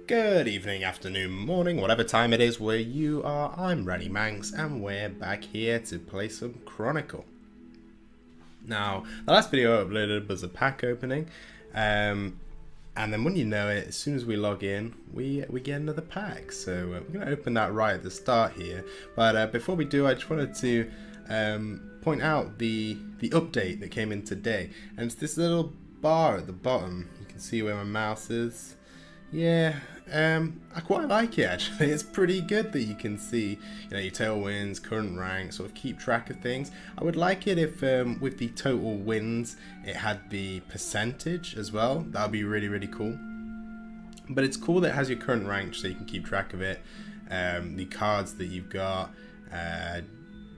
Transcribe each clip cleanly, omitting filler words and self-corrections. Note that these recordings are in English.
Good evening, afternoon, morning, whatever time it is where you are. I'm Raddimanx and we're back here to play some Chronicle. Now, the last video I uploaded was a pack opening, and then when you know it, as soon as we log in, we get another pack. So we're going to open that right at the start here. But before we do, I just wanted to point out the update that came in today, and it's this little bar at the bottom. You can see where my mouse is. Yeah, I quite like it actually. It's pretty good that you can see, your tailwinds, current rank, sort of keep track of things. I would like it if with the total wins it had the percentage as well. That would be really, really cool. But it's cool that it has your current rank so you can keep track of it. The cards that you've got.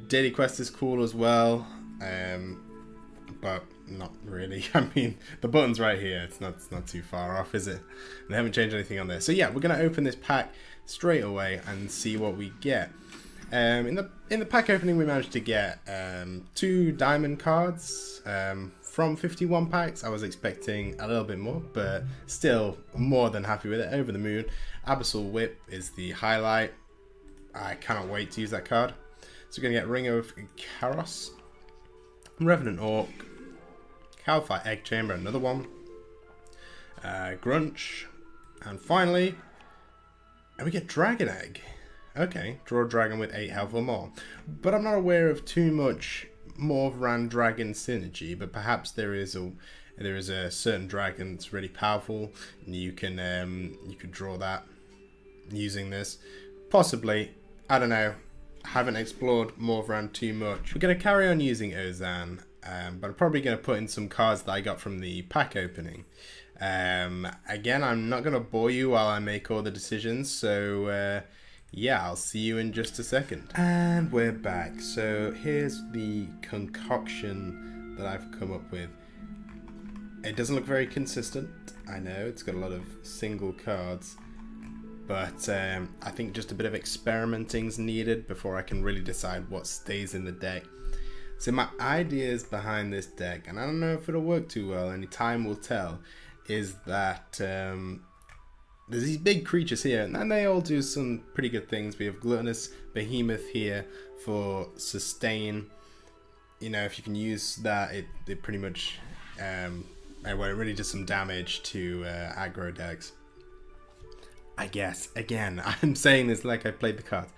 Daily quest is cool as well. But not really. I mean, the button's right here. It's not too far off, is it? They haven't changed anything on there. So yeah, we're gonna open this pack straight away and see what we get. In the pack opening, we managed to get 2 diamond cards from 51 packs. I was expecting a little bit more, but still more than happy with it. Over the moon. Abyssal Whip is the highlight. I cannot wait to use that card. So we're gonna get Ring of Chaos, Revenant Orc, Calfire Egg Chamber, another one, Grunch, and finally, we get Dragon Egg. Okay, draw a dragon with 8 health or more. But I'm not aware of too much Morvran dragon synergy, but perhaps there is a certain dragon that's really powerful, and you could draw that using this. Possibly, I don't know. I haven't explored Morvran too much. We're going to carry on using Ozan. But I'm probably going to put in some cards that I got from the pack opening. Again, I'm not going to bore you while I make all the decisions, so yeah, I'll see you in just a second. And we're back. So here's the concoction that I've come up with. It doesn't look very consistent. I know, it's got a lot of single cards. But I think just a bit of experimenting's needed before I can really decide what stays in the deck. So my ideas behind this deck, and I don't know if it'll work too well, only time will tell, is that there's these big creatures here, and they all do some pretty good things. We have Gluttonous Behemoth here for sustain. If you can use that, it pretty much, it really does some damage to aggro decks. I guess, again, I'm saying this like I played the cards.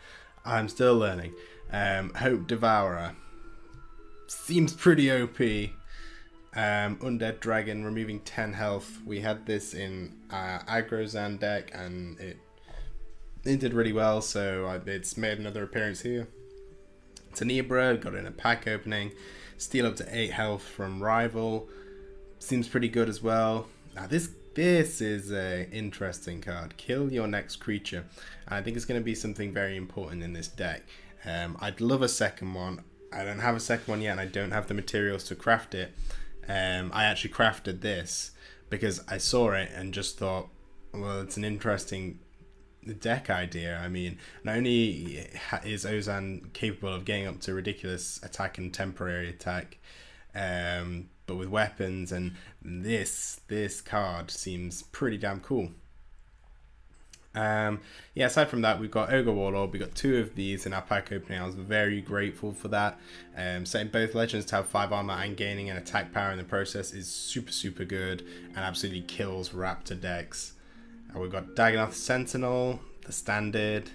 I'm still learning. Hope Devourer. Seems pretty OP. Undead Dragon, removing 10 health. We had this in aggro Zan deck, and it did really well, so it's made another appearance here. Tenebra, got it in a pack opening. Steal up to 8 health from Rival. Seems pretty good as well. Now this is an interesting card. Kill your next creature. And I think it's going to be something very important in this deck. I'd love a second one. I don't have a second one yet, and I don't have the materials to craft it. I actually crafted this because I saw it and just thought, well, it's an interesting deck idea. I mean, not only is Ozan capable of getting up to ridiculous attack and temporary attack, but with weapons, and this card seems pretty damn cool. Yeah, aside from that, we've got Ogre Warlord. We got 2 of these in our pack opening. I was very grateful for that. Setting both legends to have 5 armor and gaining an attack power in the process is super good and absolutely kills Raptor decks. We've got Dagonoth Sentinel, the standard.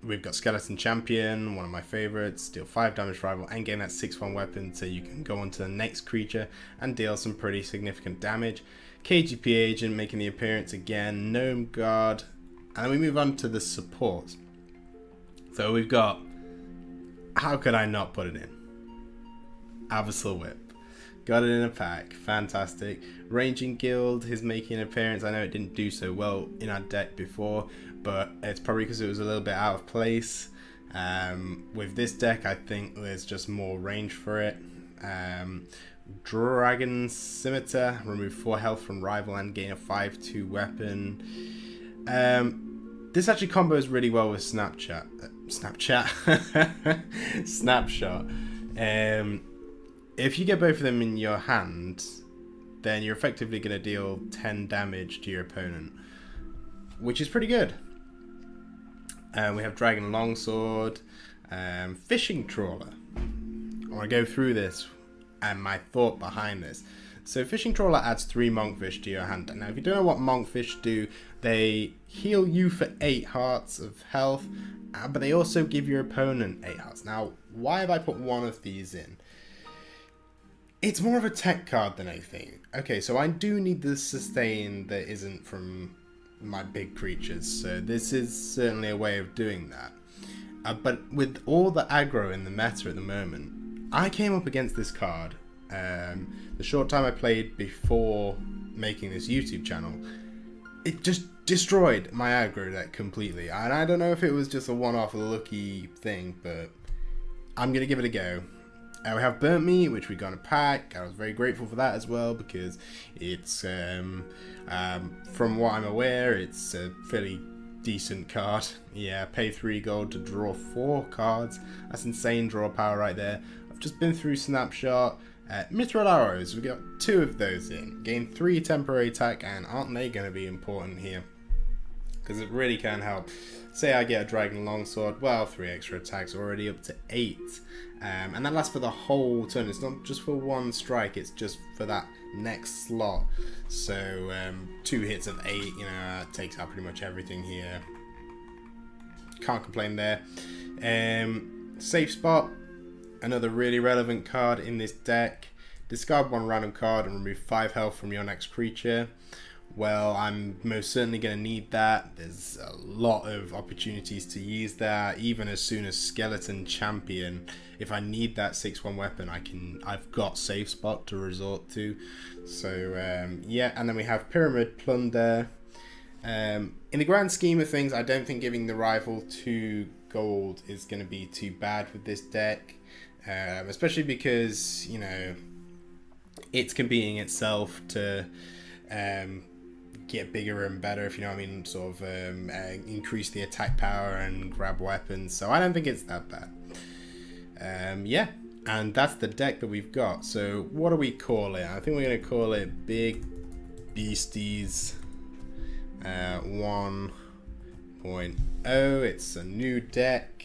We've got Skeleton Champion, one of my favorites. Deal 5 damage rival and gain that 6/1 weapon, so you can go on to the next creature and deal some pretty significant damage. KGP Agent making the appearance again. Gnome Guard. And we move on to the support. So we've got, how could I not put it in? Abyssal Whip. Got it in a pack. Fantastic. Ranging Guild is making an appearance. I know it didn't do so well in our deck before, but it's probably because it was a little bit out of place. With this deck, I think there's just more range for it. Dragon Scimitar, remove 4 health from rival and gain a 5/2 weapon. This actually combos really well with Snapshot. If you get both of them in your hand, then you're effectively going to deal 10 damage to your opponent, which is pretty good. We have Dragon Longsword, Fishing Trawler. I want to go through this and my thought behind this. So Fishing Trawler adds 3 Monkfish to your hand. Now if you don't know what Monkfish do, they heal you for 8 hearts of health, but they also give your opponent 8 hearts. Now why have I put one of these in? It's more of a tech card than anything. Okay, so I do need the sustain that isn't from my big creatures, so this is certainly a way of doing that. But with all the aggro in the meta at the moment, I came up against this card the short time I played before making this YouTube channel. It just destroyed my aggro deck completely, and I don't know if it was just a one-off lucky thing, but I'm gonna give it a go. We have Burnt Meat, which we got in a pack. I was very grateful for that as well, because it's, from what I'm aware, it's a fairly decent card. Yeah, pay 3 gold to draw 4 cards. That's insane draw power right there. I've just been through Snapshot. Mithril Arrows, we got 2 of those in. Gain 3 temporary attack, and aren't they going to be important here? Because it really can help. Say I get a Dragon Longsword, well, 3 extra attacks, already up to 8. And that lasts for the whole turn. It's not just for one strike, it's just for that next slot. So 2 hits of 8, you know, takes out pretty much everything here. Can't complain there. Safe Spot, another really relevant card in this deck. Discard 1 random card and remove 5 health from your next creature. Well, I'm most certainly going to need that. There's a lot of opportunities to use that, even as soon as Skeleton Champion. If I need that 6/1 weapon, I've got Safe Spot to resort to. So yeah, and then we have Pyramid Plunder. In the grand scheme of things, I don't think giving the rival 2 gold is going to be too bad with this deck, especially because, you know, it's competing itself to get bigger and better, if you know what I mean, sort of increase the attack power and grab weapons. So I don't think it's that bad. Yeah, and that's the deck that we've got. So what do we call it? I think we're going to call it Big Beasties 1.0. It's a new deck.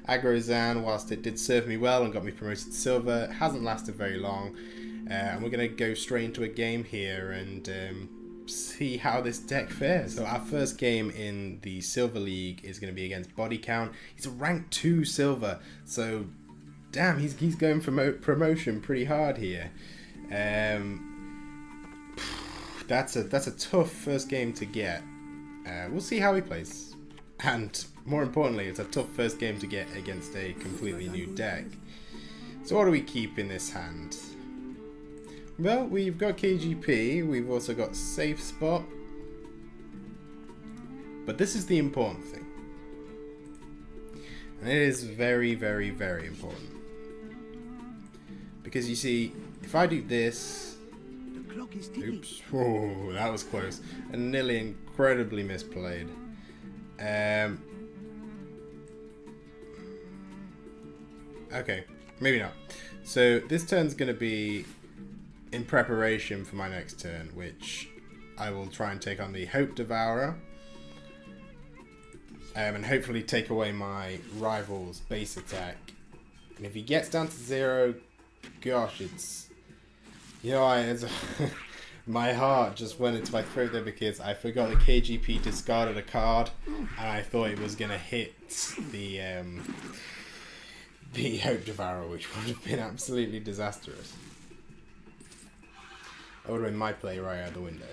Ozan, whilst it did serve me well and got me promoted to silver, it hasn't lasted very long. And we're going to go straight into a game here and see how this deck fares. So our first game in the Silver League is going to be against Body Count. He's a rank 2 silver, so damn, he's going for promotion pretty hard here. That's a tough first game to get. We'll see how he plays, and more importantly, it's a tough first game to get against a completely new deck. So what do we keep in this hand? Well, we've got KGP, we've also got Safe Spot, but this is the important thing, and it is very, very, very important, because you see, if I do this, oops, oh, that was close, and nearly incredibly misplayed. Okay, maybe not. So this turn's going to be in preparation for my next turn, which I will try and take on the Hope Devourer, and hopefully take away my rival's base attack. And if he gets down to 0, gosh, it's, you know, my heart just went into my throat there, because I forgot that KGP discarded a card, and I thought it was going to hit the Hope Devourer, which would have been absolutely disastrous. That would have been my play right out the window.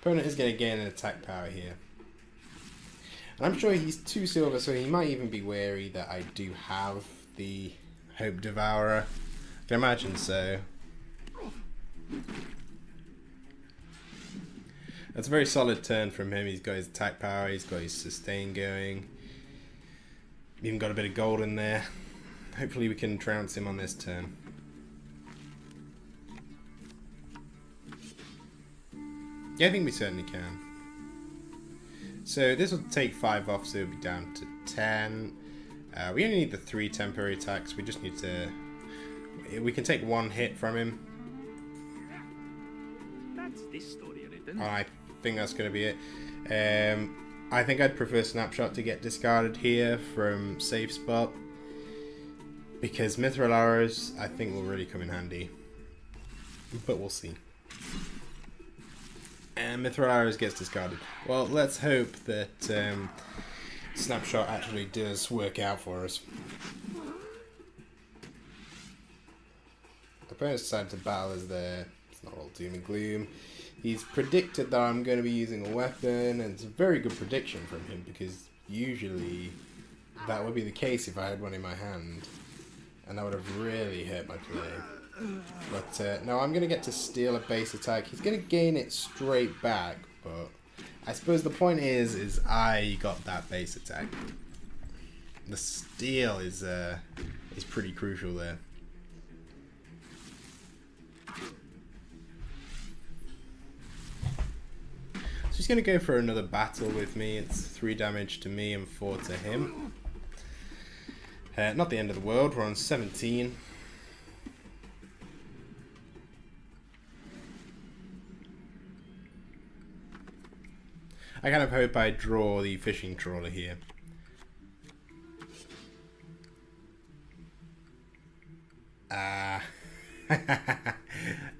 Opponent is going to gain an attack power here. And I'm sure he's 2 silver, so he might even be wary that I do have the Hope Devourer. I can imagine so. That's a very solid turn from him. He's got his attack power, he's got his sustain going. Even got a bit of gold in there. Hopefully we can trounce him on this turn. Yeah, I think we certainly can. So this will take 5 off, so it'll be down to 10. We only need the 3 temporary attacks. We just need to We can take one hit from him. That's this story written. I think that's going to be it. I think I'd prefer Snapshot to get discarded here from safe spot, because Mithril Arrows I think will really come in handy, but we'll see. And Mithril Arrows gets discarded. Well, let's hope that Snapshot actually does work out for us. The opponent's decided to battle is there. It's not all doom and gloom. He's predicted that I'm going to be using a weapon, and it's a very good prediction from him, because usually that would be the case if I had one in my hand, and that would have really hurt my play. But no, I'm going to get to steal a base attack. He's going to gain it straight back, but I suppose the point is I got that base attack. The steal is pretty crucial there. So he's going to go for another battle with me. It's 3 damage to me and 4 to him. Not the end of the world. We're on 17. I kind of hope I draw the fishing trawler here.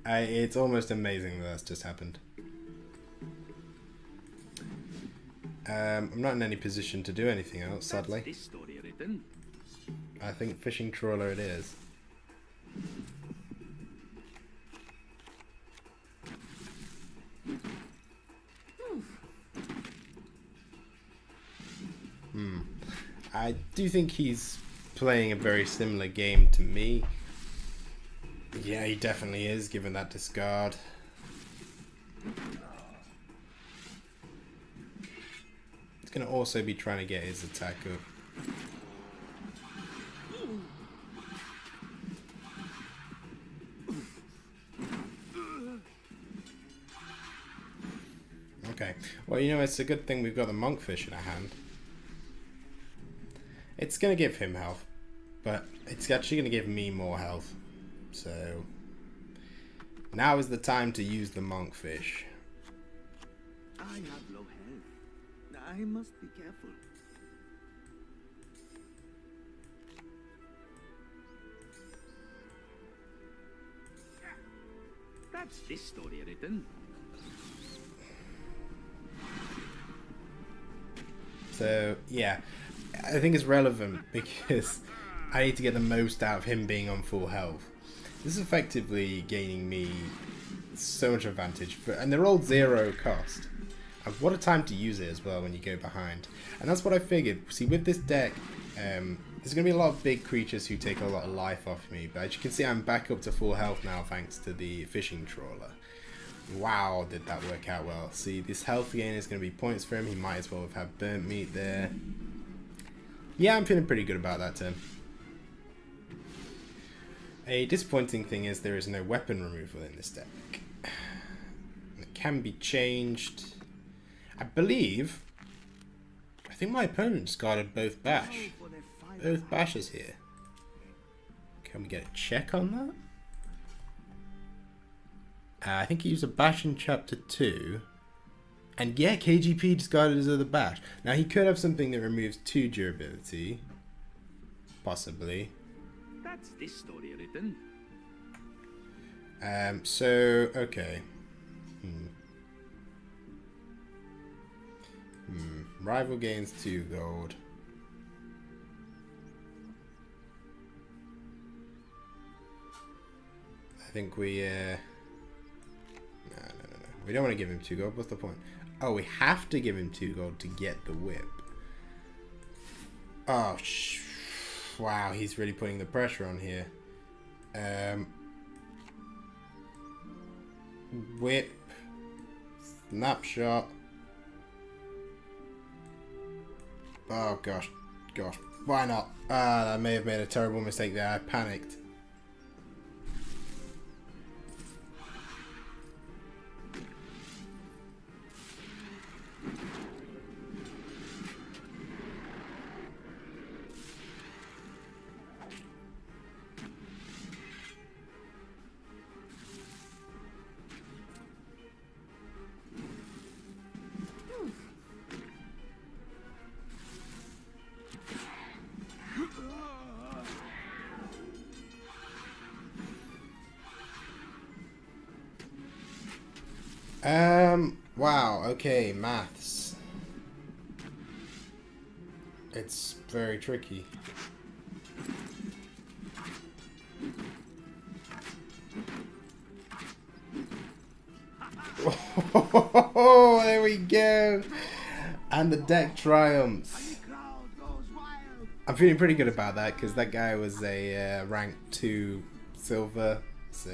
It's almost amazing that that's just happened. I'm not in any position to do anything else, sadly. This story written. I think fishing trawler it is. I do think he's playing a very similar game to me. Yeah, he definitely is, given that discard. He's going to also be trying to get his attack up. Okay, well, you know, it's a good thing we've got the monkfish in our hand. It's going to give him health, but it's actually going to give me more health. So now is the time to use the monkfish. I have low health. I must be careful. That's this story written. So yeah, I think it's relevant because I need to get the most out of him being on full health. This is effectively gaining me so much advantage, and they're all 0 cost. And what a time to use it as well when you go behind. And that's what I figured. See, with this deck, there's going to be a lot of big creatures who take a lot of life off me. But as you can see, I'm back up to full health now thanks to the fishing trawler. Wow, did that work out well. See, this health gain is going to be points for him. He might as well have had burnt meat there. Yeah, I'm feeling pretty good about that turn. A disappointing thing is there is no weapon removal in this deck. It can be changed. I think my opponent discarded both bash. Both bashes here. Can we get a check on that? I think he used a bash in chapter 2. And yeah, KGP discarded his other bash. Now he could have something that removes 2 durability. Possibly. That's this story written. So, okay. Rival gains 2 gold. I think we, no. We don't want to give him 2 gold. What's the point? Oh, we have to give him 2 gold to get the whip. Oh, wow, he's really putting the pressure on here. Whip. Snapshot. Oh, gosh. Why not? I may have made a terrible mistake there. I panicked. Wow, okay, maths. It's very tricky. Oh, there we go. And the deck triumphs. I'm feeling pretty good about that because that guy was a rank 2 silver. So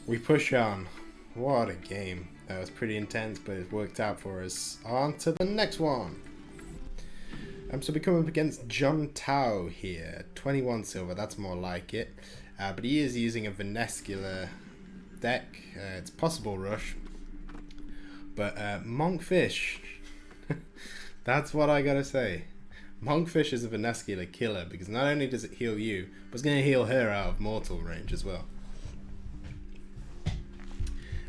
we push on. What a game. That was pretty intense, but it worked out for us. On to the next one. So we come up against John Tao here. 21 silver, that's more like it. But he is using a Venescular deck. It's possible rush. But Monkfish. That's what I gotta say. Monkfish is a Venescular killer because not only does it heal you, but it's going to heal her out of mortal range as well.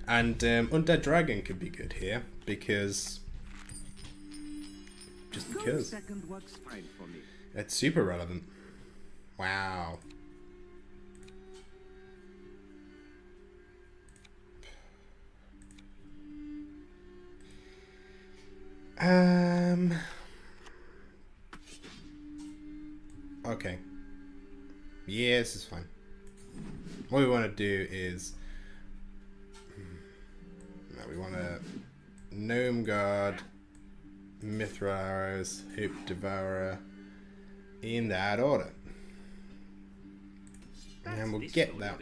And Undead Dragon could be good here because just because it's super relevant. Wow. Okay. Yeah, this is fine. What we want to do is we want to Gnome Guard, Mithril Arrows, Hoop Devourer in that order. And we'll get that.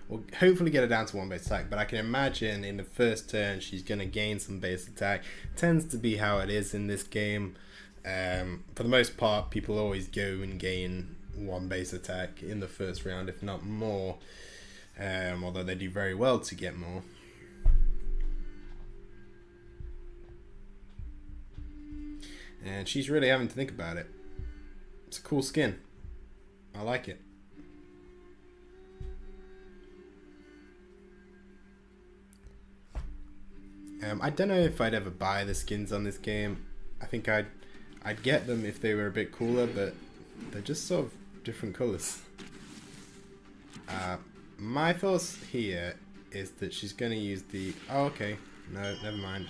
We'll hopefully get it down to 1 base attack, but I can imagine in the first turn she's going to gain some base attack. Tends to be how it is in this game. For the most part, people always go and gain 1 base attack in the first round, if not more. Although they do very well to get more. And she's really having to think about it. It's a cool skin. I like it. I don't know if I'd ever buy the skins on this game. I think I'd get them if they were a bit cooler, but they're just sort of different colours. My thoughts here is that she's going to use the... Oh, okay. No, never mind.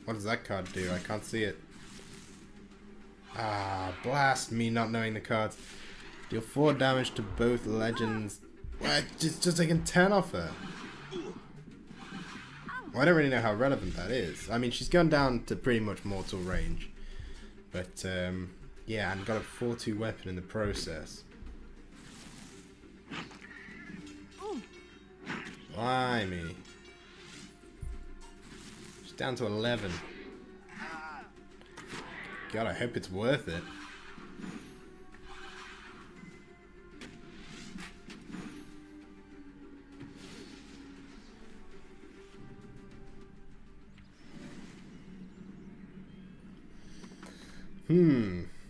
What does that card do? I can't see it. Ah, blast me not knowing the cards. Deal 4 damage to both legends. What? Just taking 10 off her. Well, I don't really know how relevant that is. I mean, she's gone down to pretty much mortal range. But, yeah, and got a 4-2 weapon in the process. Blimey. She's down to 11. God, I hope it's worth it.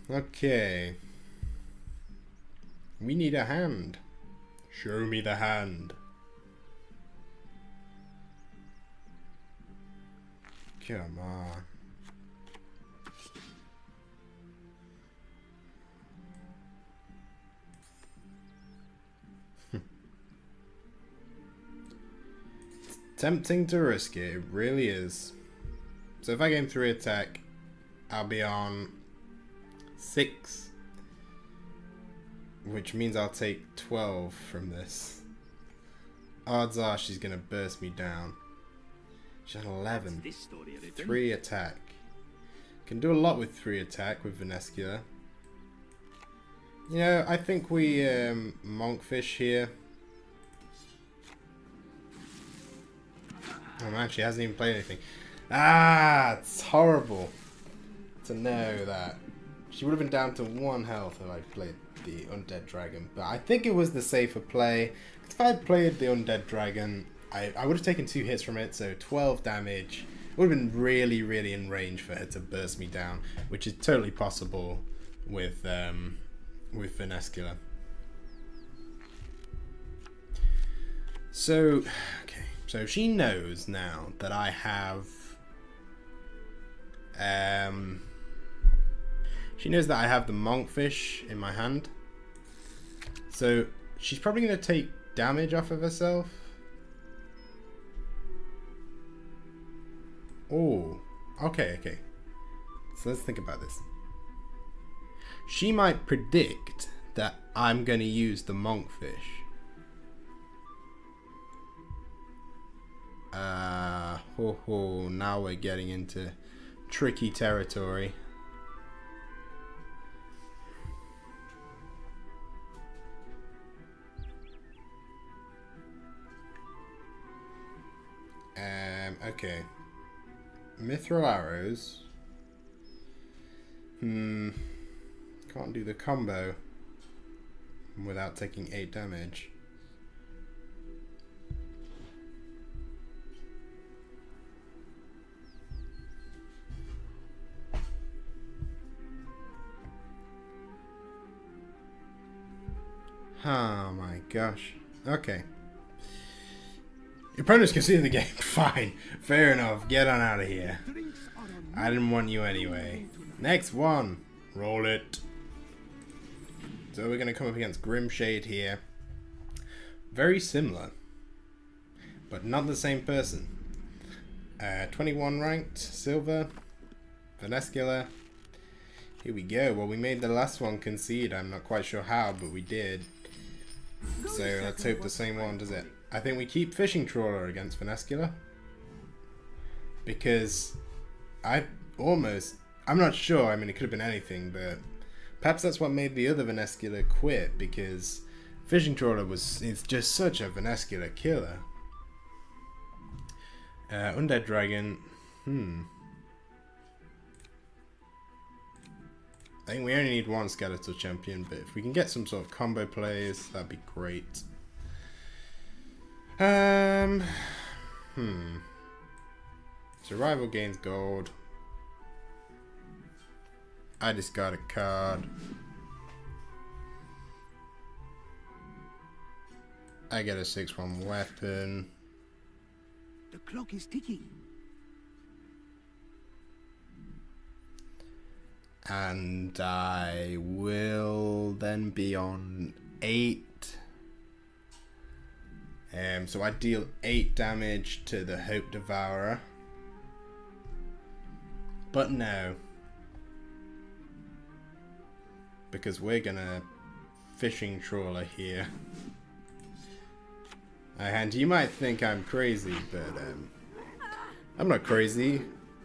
Okay. We need a hand. Show me the hand. Come on. It's tempting to risk it, it really is. So if I game 3 attack, I'll be on 6, which means I'll take 12 from this. Odds are she's gonna burst me down. She's on 11. 3 attack. Can do a lot with 3 attack with Venescular. You know, I think we Monkfish here. Oh man, she hasn't even played anything. Ah, it's horrible to know that. She would have been down to 1 health if I played the Undead Dragon. But I think it was the safer play. If I had played the Undead Dragon, I would have taken 2 hits from it, so 12 damage. It would have been really, really in range for her to burst me down, which is totally possible with Venescular. So, okay. So she knows now that I have... she knows that I have the Monkfish in my hand. So she's probably going to take damage off of herself. Oh, okay, okay. So let's think about this. She might predict that I'm going to use the monkfish. Now we're getting into tricky territory. Okay. Mithril arrows. Can't do the combo without taking 8 damage. Oh my gosh. Okay. Your opponents can see the game. Fine. Fair enough. Get on out of here. I didn't want you anyway. Next one. Roll it. So we're going to come up against Grimshade here. Very similar. But not the same person. 21 ranked. Silver. Venescula. Here we go. Well, we made the last one concede. I'm not quite sure how, but we did. So let's hope the same one does it. I think we keep Fishing Trawler against Venescula. Because I'm not sure, I mean it could have been anything, but perhaps that's what made the other Venescula quit, because Fishing Trawler it's just such a Venescula killer. Undead Dragon, I think we only need one Skeletal Champion, but if we can get some sort of combo plays, that'd be great. Survival gains gold. I discard a card. I get a 6/1 weapon. The clock is ticking. And I will then be on 8. So I deal 8 damage to the Hope Devourer. But no. Because we're gonna Fishing Trawler here. And you might think I'm crazy, but I'm not crazy.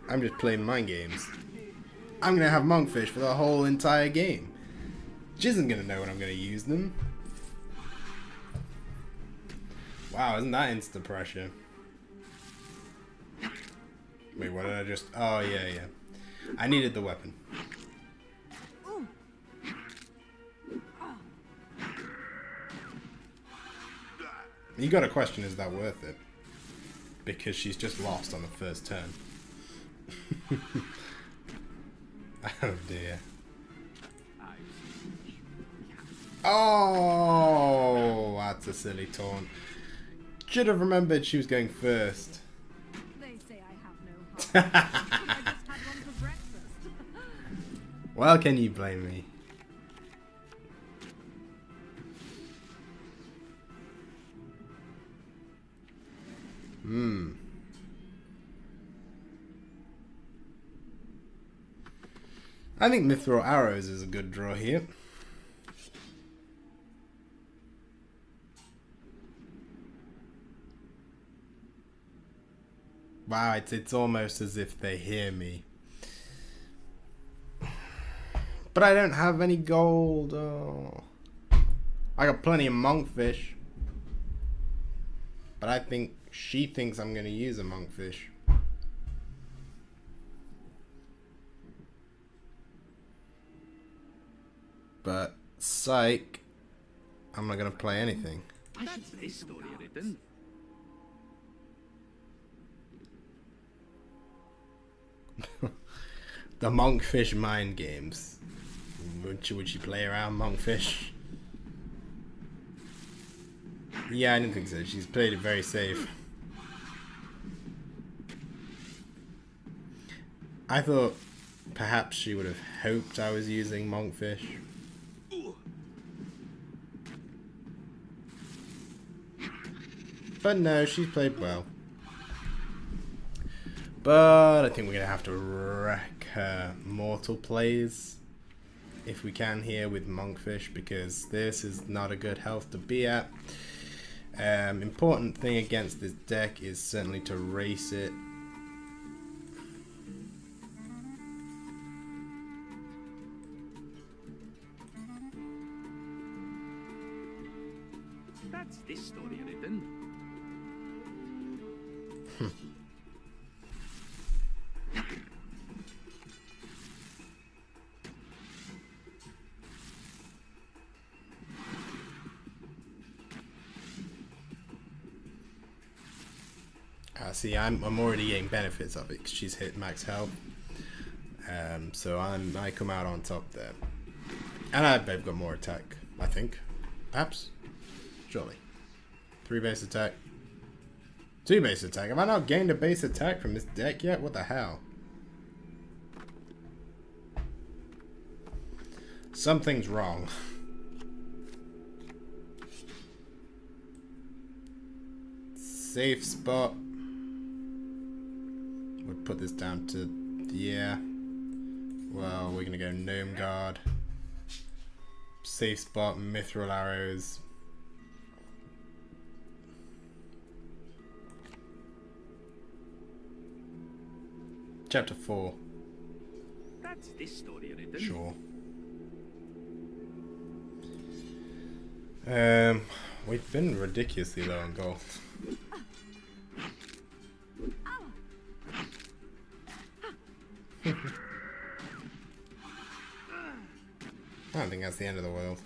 I'm just playing mind games. I'm gonna have Monkfish for the whole entire game. She isn't gonna know when I'm gonna use them. Wow, isn't that instant pressure? Wait, what did I just... Oh, yeah. I needed the weapon. You gotta question, is that worth it? Because she's just lost on the first turn. Oh dear. Oh, that's a silly taunt. Should have remembered she was going first. They say I have no heart. I just had one for breakfast. Well, can you blame me? I think Mithril Arrows is a good draw here. Wow, it's almost as if they hear me. But I don't have any gold. Oh. I got plenty of monkfish. But I think she thinks I'm going to use a monkfish. But, psych, I'm not going to play anything. I should this story written. The monkfish mind games. Would you play around monkfish? Yeah, I didn't think so. She's played it very safe. I thought perhaps she would have hoped I was using monkfish. But no, she's played well. But I think we're going to have to wreck mortal plays if we can here with Monkfish, because this is not a good health to be at. Important thing against this deck is certainly to race it. That's this story written. See, I'm already getting benefits of it because she's hit max health. So I come out on top there. And I've got more attack, I think. Perhaps? Surely. 3 base attack. 2 base attack. Have I not gained a base attack from this deck yet? What the hell? Something's wrong. Safe spot. We'll put this down to, yeah. Well, we're gonna go Gnome Guard. Safe spot, Mithril Arrows. Chapter 4. That's this story written. Sure. We've been ridiculously low on gold. I don't think that's the end of the world.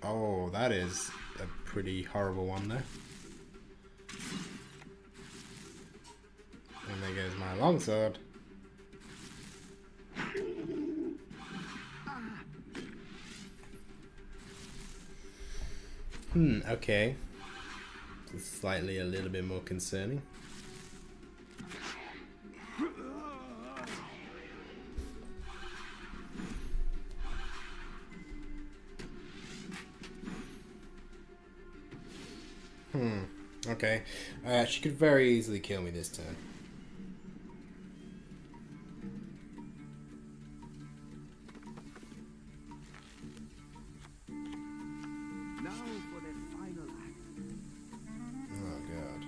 Oh, that is a pretty horrible one there. And there goes my longsword. Okay. It's slightly a little bit more concerning. Okay. She could very easily kill me this turn. Now for the final act. Oh god.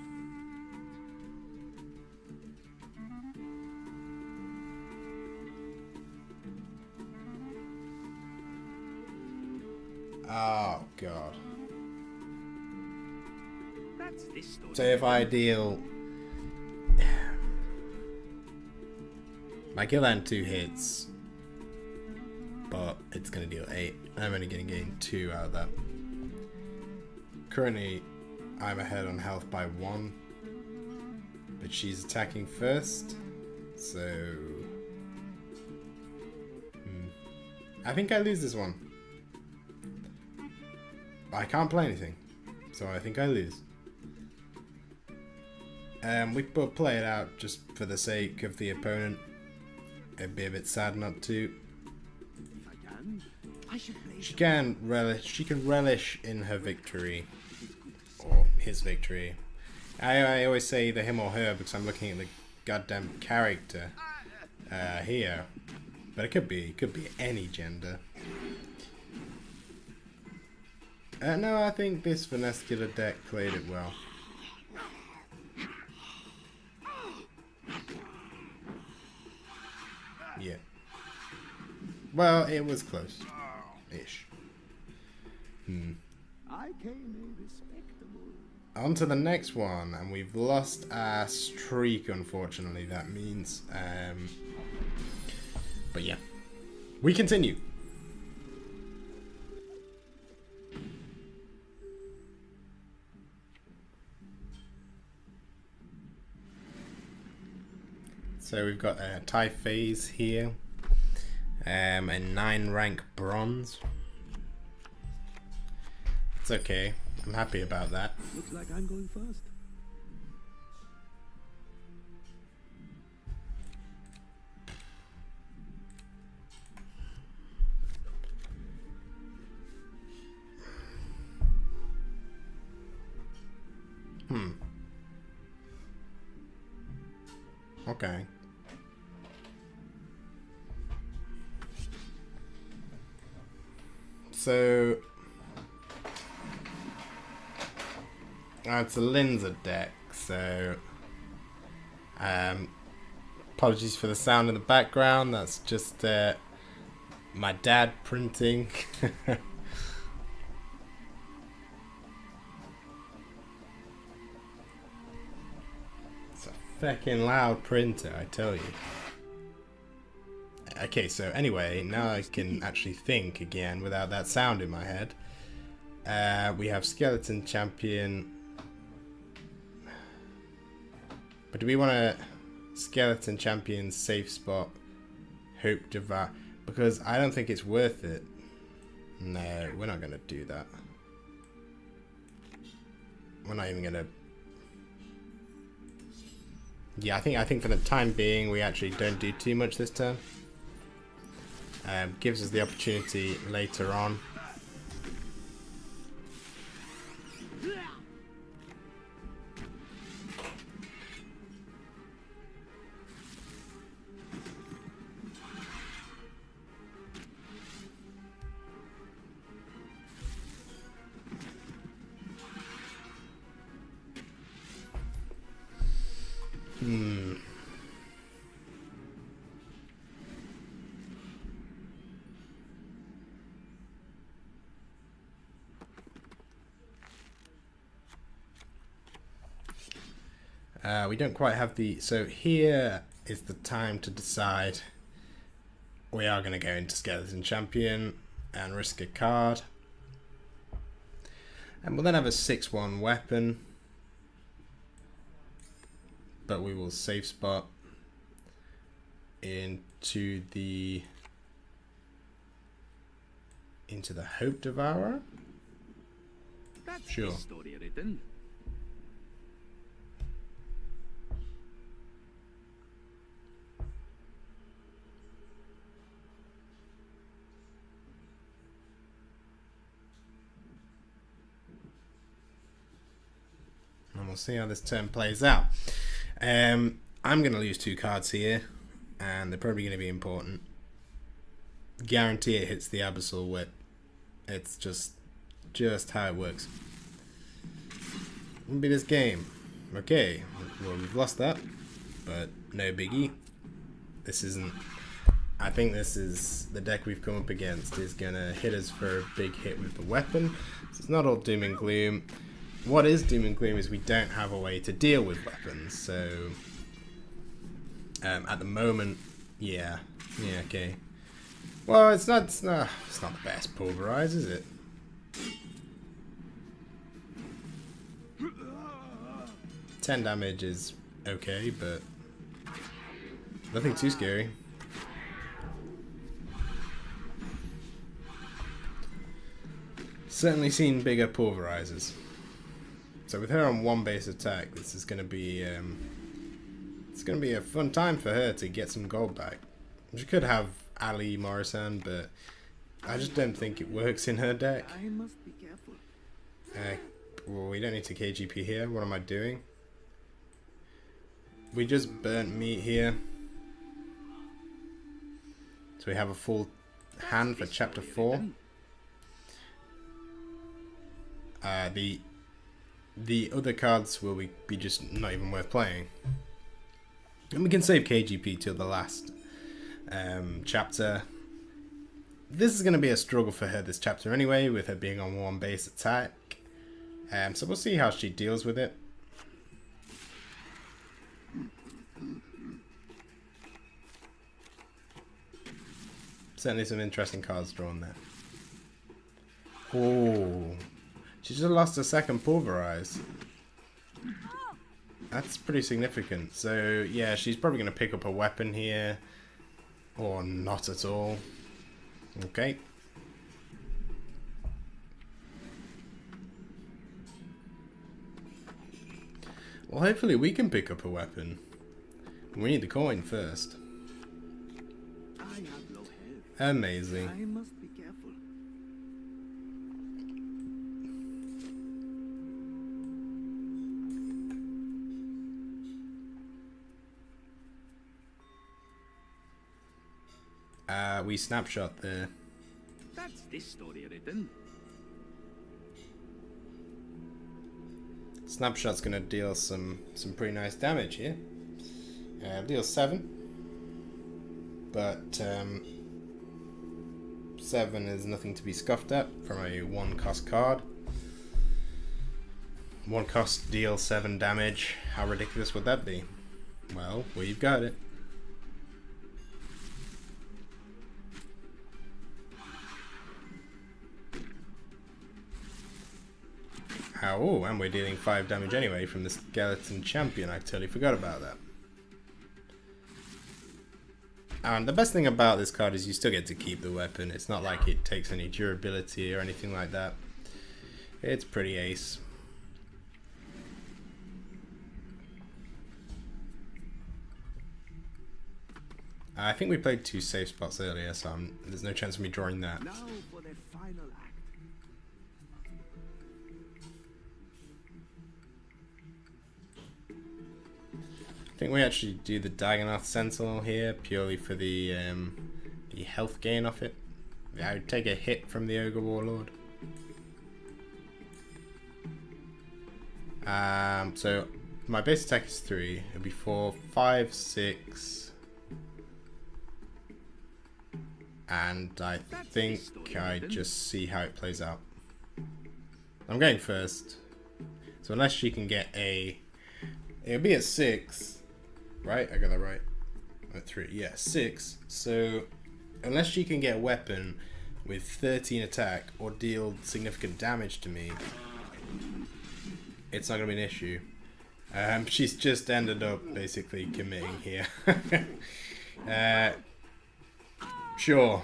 Oh god. That's this story. So if I deal my kill land 2 hits, but it's gonna deal 8. I'm only gonna gain 2 out of that. Currently, I'm ahead on health by 1, but she's attacking first, so I think I lose this one. I can't play anything, so I think I lose. We could play it out just for the sake of the opponent. It'd be a bit sad not to. If I can, I should play. She can relish in her victory, or his victory. I always say either him or her because I'm looking at the goddamn character here, but it could be any gender. No, I think this Vernacular deck played it well. Yeah. Well, it was close-ish. I came in respectable. On to the next one, and we've lost our streak, unfortunately, that means. But yeah. We continue. So we've got a Thai phase here, a 9 rank bronze. It's okay, I'm happy about that. Looks like I'm going first. Okay. So it's a Linzer deck, so apologies for the sound in the background. That's just my dad printing. It's a fucking loud printer, I tell you. Okay, so anyway, now I can actually think again without that sound in my head. We have Skeleton Champion. But do we want a Skeleton Champion safe spot? Hope Devour? Because I don't think it's worth it. No, we're not going to do that. We're not even going to... Yeah, I think for the time being, we actually don't do too much this turn. Gives us the opportunity later on. We don't quite have the... So here is the time to decide. We are going to go into Skeleton Champion and risk a card. And we'll then have a 6/1 weapon. But we will safe spot into the Hope Devourer. That's Sure. the story written. And we'll see how this turn plays out. I'm going to lose 2 cards here, and they're probably going to be important. Guarantee it hits the Abyssal Whip. It's just how it works. Wouldn't be this game. Okay, well, we've lost that, but no biggie. This isn't... I think this is the deck we've come up against is going to hit us for a big hit with the weapon. So it's not all doom and gloom. What is doom and gloom is we don't have a way to deal with weapons, so at the moment, yeah, okay. Well, it's not the best pulverize, is it? $10 damage is okay, but nothing too scary. Certainly seen bigger pulverizers. So with her on 1 base attack, this is going to be it's going to be a fun time for her to get some gold back. She could have Ali Morrison, but I just don't think it works in her deck. I must be careful. Well, we don't need to KGP here. What am I doing? We just burnt meat here. So we have a full hand for chapter 4. The other cards will be just not even worth playing. And we can save KGP till the last chapter. This is going to be a struggle for her this chapter anyway, with her being on 1 base attack. So we'll see how she deals with it. Certainly some interesting cards drawn there. Oh, she just lost her second pulverize. That's pretty significant. So yeah, she's probably going to pick up a weapon here, or not at all. Okay. Well, hopefully we can pick up a weapon. We need the coin first. I have no health. Amazing. I must be careful. We snapshot there. That's this story written. Snapshot's gonna deal some pretty nice damage here. Deals 7, but 7 is nothing to be scoffed at from a 1-cost card. 1 cost deal 7 damage. How ridiculous would that be? Well, we've got it. Oh, and we're dealing 5 damage anyway from the Skeleton Champion. I totally forgot about that. And the best thing about this card is you still get to keep the weapon. It's not like it takes any durability or anything like that. It's pretty ace. I think we played 2 safe spots earlier, so there's no chance of me drawing that. Now for the final act. I think we actually do the Dagonoth Sentinel here purely for the health gain off it. Yeah, I would take a hit from the Ogre Warlord. So my base attack is 3. It'll be 4, 5, 6, and I think I just see how it plays out. I'm going first, so unless she can get it'll be at 6. Right? I got that right. At 3. Yeah, 6. So, unless she can get a weapon with 13 attack or deal significant damage to me, it's not going to be an issue. She's just ended up basically committing here. Sure.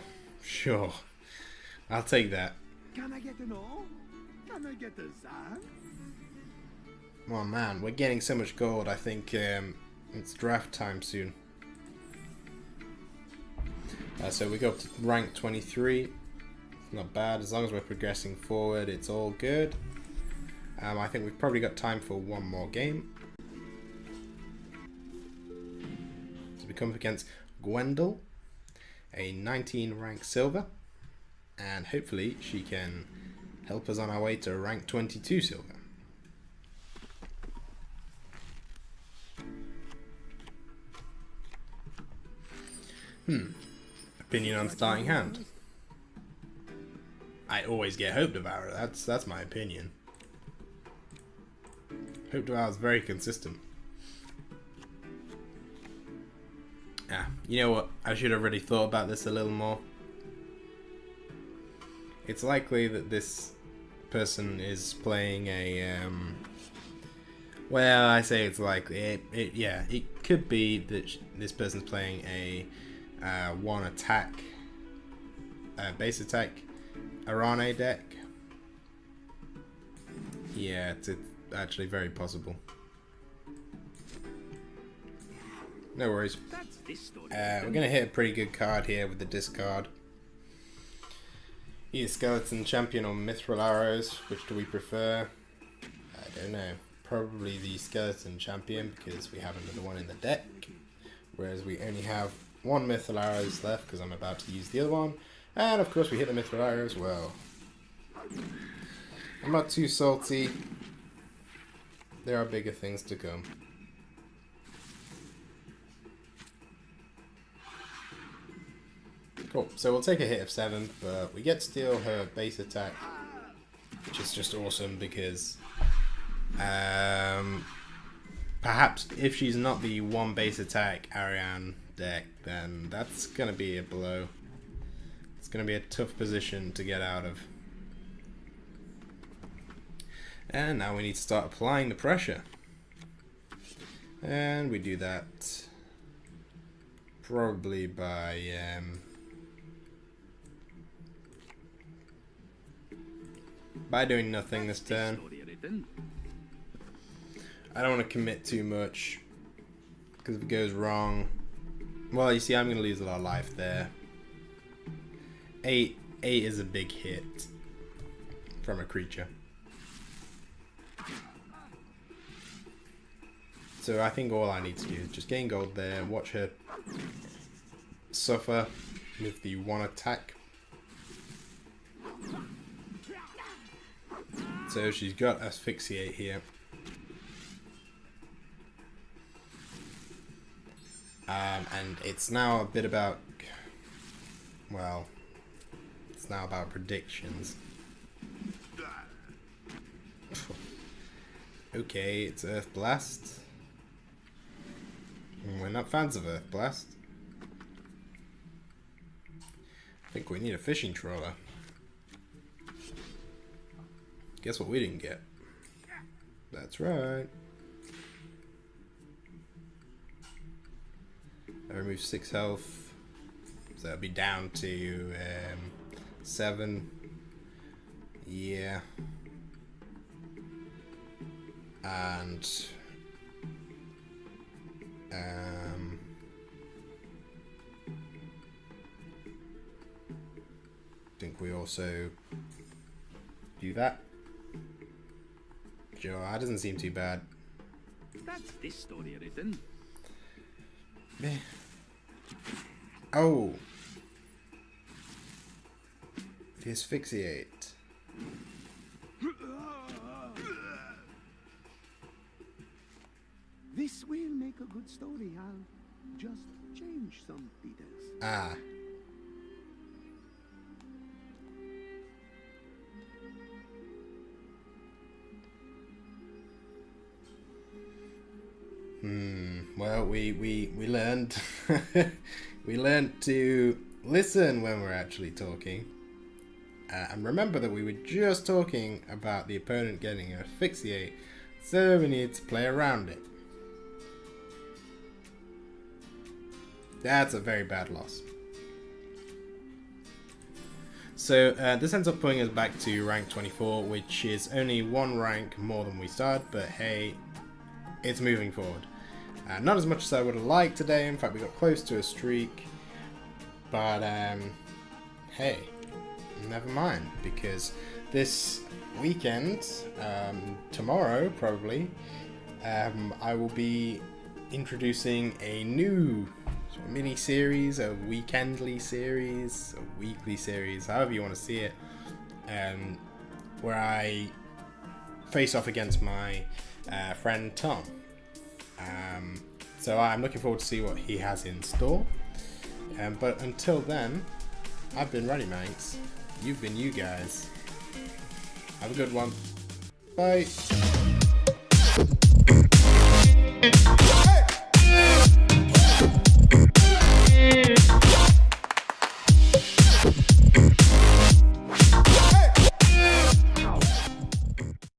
I'll take that. Can I get an O? Can I get a Zan? Oh man, we're getting so much gold. I think it's draft time soon. So we go up to rank 23. Not bad. As long as we're progressing forward, it's all good. I think we've probably got time for one more game. So we come up against Gwendol, a 19 rank silver, and hopefully she can help us on our way to rank 22 silver. Opinion on starting hand. I always get Hope Devourer. That's my opinion. Hope Devourer is very consistent. You know what? I should have already thought about this a little more. It's likely that this person is playing a well, I say it's likely. Yeah, it could be that this person's playing a 1 attack, base attack Arane deck. Yeah, it's actually very possible. No worries. We're gonna hit a pretty good card here with the discard. Either Skeleton Champion or Mithril Arrows. Which do we prefer? I don't know. Probably the Skeleton Champion because we have another one in the deck. Whereas we only have 1 Mithril Arrows left because I'm about to use the other one. And of course we hit the Mithril Arrows well. I'm not too salty. There are bigger things to come. Cool, so we'll take a hit of 7, but we get to steal her base attack, which is just awesome because perhaps if she's not the 1 base attack Ariane deck, then that's going to be a blow. It's going to be a tough position to get out of. And now we need to start applying the pressure. And we do that probably by doing nothing this turn. I don't want to commit too much because if it goes wrong, well, you see, I'm going to lose a lot of life there. 8 is a big hit from a creature. So I think all I need to do is just gain gold there, watch her suffer, with the one attack. So she's got asphyxiate here. And it's now a bit about, well, it's now about predictions. Okay, it's Earth Blast. We're not fans of Earth Blast. I think we need a fishing trawler. Guess what we didn't get? That's right. I removed 6 health. So it'll be down to 7. Yeah. And I think we also do that. Sure, that doesn't seem too bad. That's this story written. Yeah. Oh. The asphyxiate. This will make a good story. I'll just change some details. Ah. Well, we learned we learned to listen when we're actually talking, and remember that we were just talking about the opponent getting an asphyxiate, so we need to play around it. That's a very bad loss. So this ends up putting us back to rank 24, which is only 1 rank more than we started, but hey, it's moving forward. Not as much as I would have liked today. In fact, we got close to a streak, but hey, never mind, because this weekend, tomorrow probably, I will be introducing a new sort of mini series, a weekendly series, a weekly series, however you want to see it, where I face off against my friend Tom. So I'm looking forward to see what he has in store. But until then, I've been Raddimanx. You've been you guys. Have a good one. Bye. Hey!